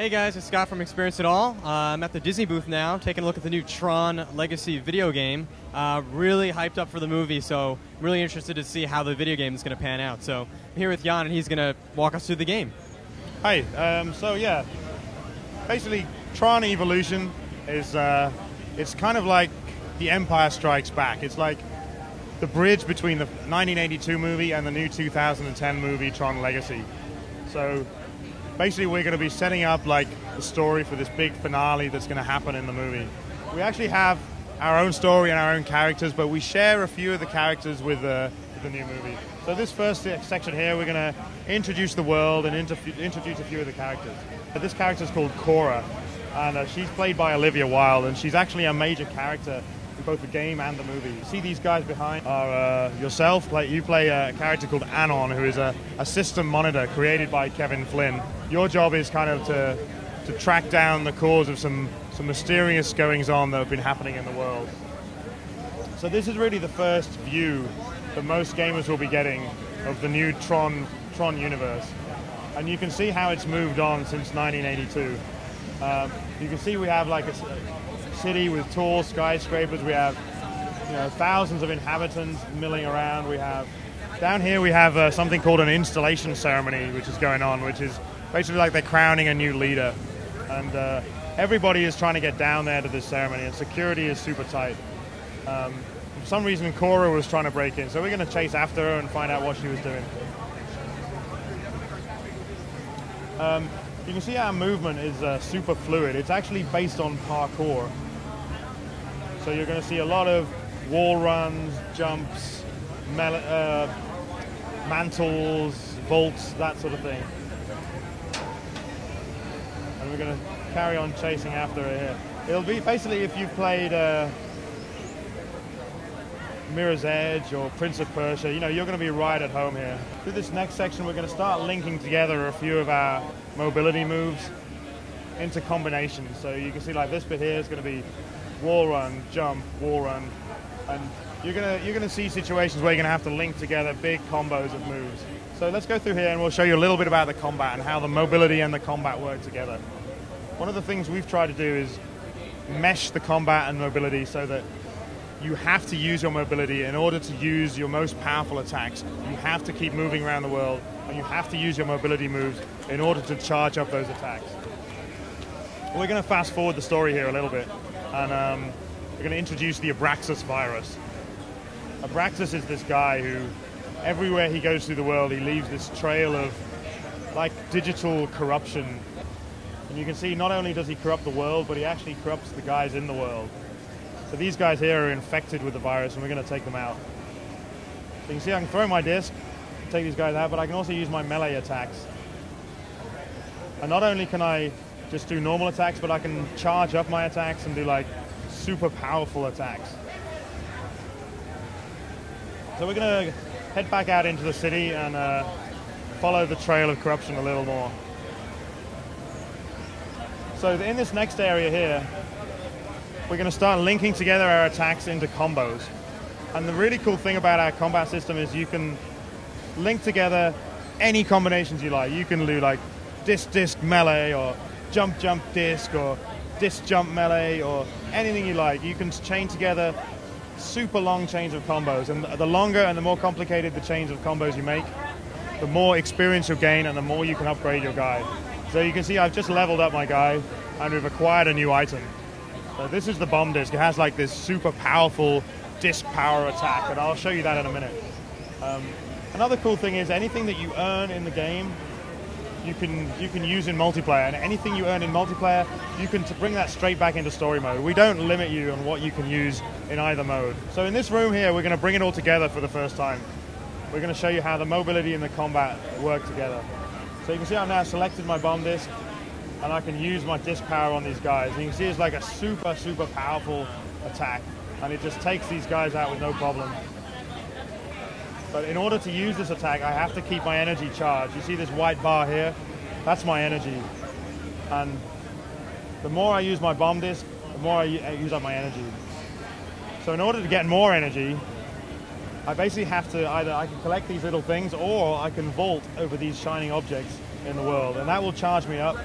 Hey guys, it's Scott from Experience It All. I'm at the Disney booth now, taking a look at the new Tron Legacy video game. Really hyped up for the movie, so I'm really interested to see how the video game is going to pan out. So I'm here with Jan, and he's going to walk us through the game. Hi. Basically, Tron Evolution is it's kind of like The Empire Strikes Back. It's like the bridge between the 1982 movie and the new 2010 movie Tron Legacy. So basically, we're going to be setting up like the story for this big finale that's going to happen in the movie. We actually have our own story and our own characters, but we share a few of the characters with the new movie. So this first section here, we're going to introduce the world and introduce a few of the characters. This character is called Cora, and she's played by Olivia Wilde, and she's actually a major character in both the game and the movie. You see these guys behind are yourself. You play a character called Anon, who is a system monitor created by Kevin Flynn. Your job is kind of to track down the cause of some mysterious goings-on that have been happening in the world. So this is really the first view that most gamers will be getting of the new Tron universe. And you can see how it's moved on since 1982. You can see we have like a city with tall skyscrapers. We have thousands of inhabitants milling around. Down here we have something called an installation ceremony, which is going on, which is basically like they're crowning a new leader. And everybody is trying to get down there to this ceremony, and security is super tight. For some reason, Cora was trying to break in, so we're going to chase after her and find out what she was doing. You can see our movement is super fluid. It's actually based on parkour. So you're going to see a lot of wall runs, jumps, mantles, vaults, that sort of thing. And we're going to carry on chasing after her here. It'll be basically if you've played Mirror's Edge or Prince of Persia, you're going to be right at home here. Through this next section, we're going to start linking together a few of our mobility moves into combinations. So you can see like this bit here is going to be wall run, jump, wall run, and you're going to see situations where you're going to have to link together big combos of moves. So let's go through here and we'll show you a little bit about the combat and how the mobility and the combat work together. One of the things we've tried to do is mesh the combat and mobility so that you have to use your mobility in order to use your most powerful attacks. You have to keep moving around the world, and you have to use your mobility moves in order to charge up those attacks. We're going to fast forward the story here a little bit, and we're going to introduce the Abraxas virus. Abraxas is this guy who, everywhere he goes through the world, he leaves this trail of like digital corruption. And you can see not only does he corrupt the world, but he actually corrupts the guys in the world. So these guys here are infected with the virus, and we're going to take them out. So you can see I can throw my disc, take these guys out, but I can also use my melee attacks. And not only can I just do normal attacks, but I can charge up my attacks and do like super powerful attacks. So we're going to head back out into the city and follow the trail of corruption a little more. So in this next area here, we're going to start linking together our attacks into combos. And the really cool thing about our combat system is you can link together any combinations you like. You can do like disc melee, or jump disc, or disc jump melee, or anything you like. You can chain together super long chains of combos. And the longer and the more complicated the chains of combos you make, the more experience you'll gain and the more you can upgrade your guy. So you can see I've just leveled up my guy and we've acquired a new item. So this is the bomb disc. It has like this super powerful disc power attack, and I'll show you that in a minute. Another cool thing is anything that you earn in the game, you can use in multiplayer, and anything you earn in multiplayer, you can bring that straight back into story mode. We don't limit you on what you can use in either mode. So in this room here, we're going to bring it all together for the first time. We're going to show you how the mobility and the combat work together. So you can see I've now selected my bomb disc, and I can use my disc power on these guys. And you can see it's like a super powerful attack, and it just takes these guys out with no problem. But in order to use this attack, I have to keep my energy charged. You see this white bar here? That's my energy. And the more I use my bomb disc, the more I use up my energy. So in order to get more energy, I basically have to I can collect these little things, or I can vault over these shining objects in the world, and that will charge me up.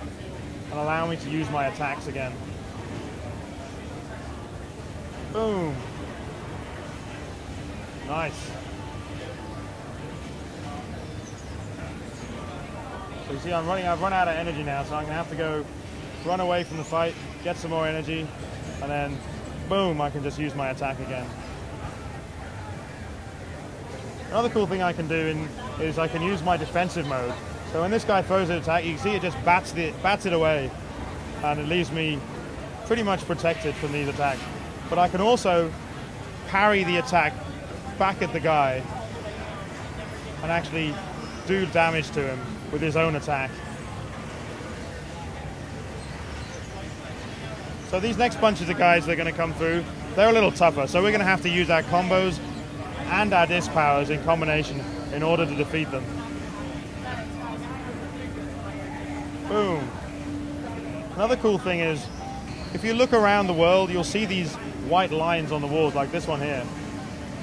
and allow me to use my attacks again. Boom. Nice. So you see I've run out of energy now, so I'm going to have to go run away from the fight, get some more energy, and then boom, I can just use my attack again. Another cool thing I can do is I can use my defensive mode. So when this guy throws an attack, you can see it just bats it away, and it leaves me pretty much protected from these attacks. But I can also parry the attack back at the guy and actually do damage to him with his own attack. So these next bunches of guys that are going to come through, they're a little tougher. So we're going to have to use our combos and our disc powers in combination in order to defeat them. Boom. Another cool thing is, if you look around the world, you'll see these white lines on the walls, like this one here.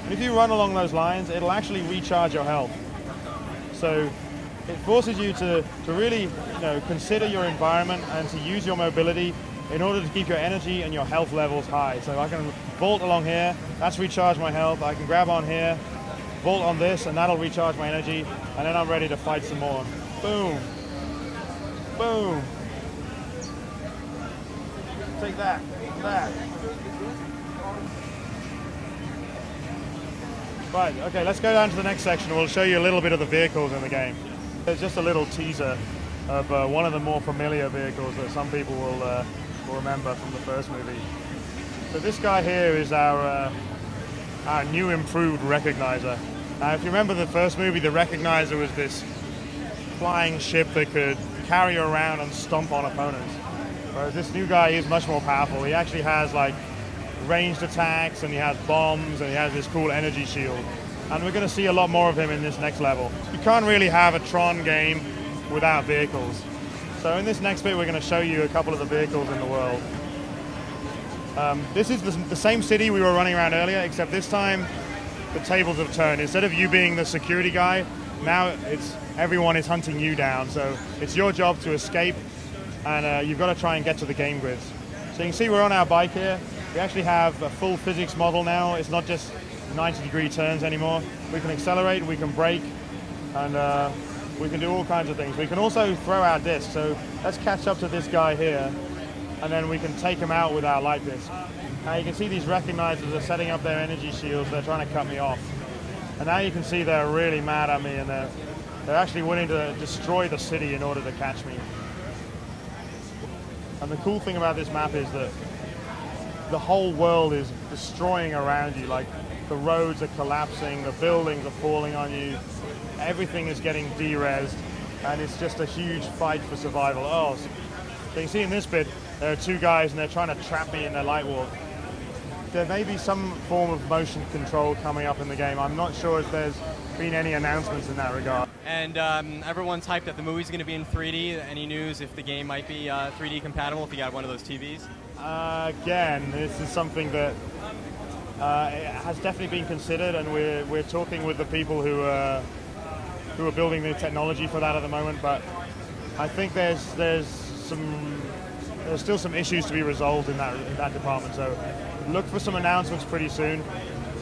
And if you run along those lines, it'll actually recharge your health. So it forces you to really, consider your environment and to use your mobility in order to keep your energy and your health levels high. So I can vault along here, that's recharge my health. I can grab on here, vault on this, and that'll recharge my energy, and then I'm ready to fight some more. Boom. Boom. Take that. That. Right, okay, let's go down to the next section. We'll show you a little bit of the vehicles in the game. There's just a little teaser of one of the more familiar vehicles that some people will remember from the first movie. So this guy here is our new improved Recognizer. Now, if you remember the first movie, the Recognizer was this flying ship that could carry you around and stomp on opponents. Whereas this new guy is much more powerful. He actually has like ranged attacks, and he has bombs, and he has this cool energy shield. And we're going to see a lot more of him in this next level. You can't really have a Tron game without vehicles. So in this next bit, we're going to show you a couple of the vehicles in the world. This is the same city we were running around earlier, except this time the tables have turned. Instead of you being the security guy, now everyone is hunting you down. So it's your job to escape, and you've got to try and get to the game grids. So you can see we're on our bike here. We actually have a full physics model now. It's not just 90-degree turns anymore. We can accelerate, we can brake, and we can do all kinds of things. We can also throw our disc. So let's catch up to this guy here, and then we can take him out with our light disc. Now you can see these recognizers are setting up their energy shields. They're trying to cut me off. And now you can see they're really mad at me, and they're actually willing to destroy the city in order to catch me. And the cool thing about this map is that the whole world is destroying around you. Like, the roads are collapsing, the buildings are falling on you, everything is getting de-resed, and it's just a huge fight for survival. Oh, so you can see in this bit, there are two guys and they're trying to trap me in their light walk. There may be some form of motion control coming up in the game. I'm not sure if there's been any announcements in that regard. And everyone's hyped that the movie's going to be in 3D. Any news if the game might be 3D compatible if you got one of those TVs? Again, this is something that has definitely been considered, and we're talking with the people who are building the technology for that at the moment. But I think there's still some issues to be resolved in that department. So look for some announcements pretty soon.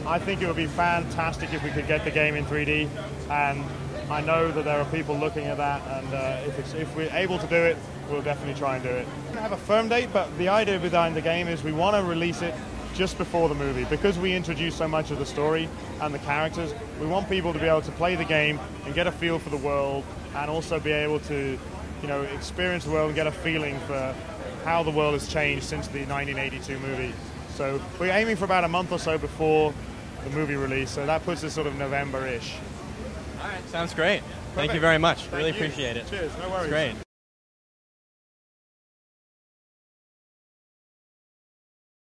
I think it would be fantastic if we could get the game in 3D, and I know that there are people looking at that, and if we're able to do it, we'll definitely try and do it. We don't have a firm date, but the idea behind the game is we want to release it just before the movie. Because we introduce so much of the story and the characters, we want people to be able to play the game and get a feel for the world, and also be able to, experience the world and get a feeling for how the world has changed since the 1982 movie. So we're aiming for about a month or so before the movie release, so that puts us sort of November-ish. All right, sounds great. Thank you very much. Really appreciate it. Cheers, no worries. It's great.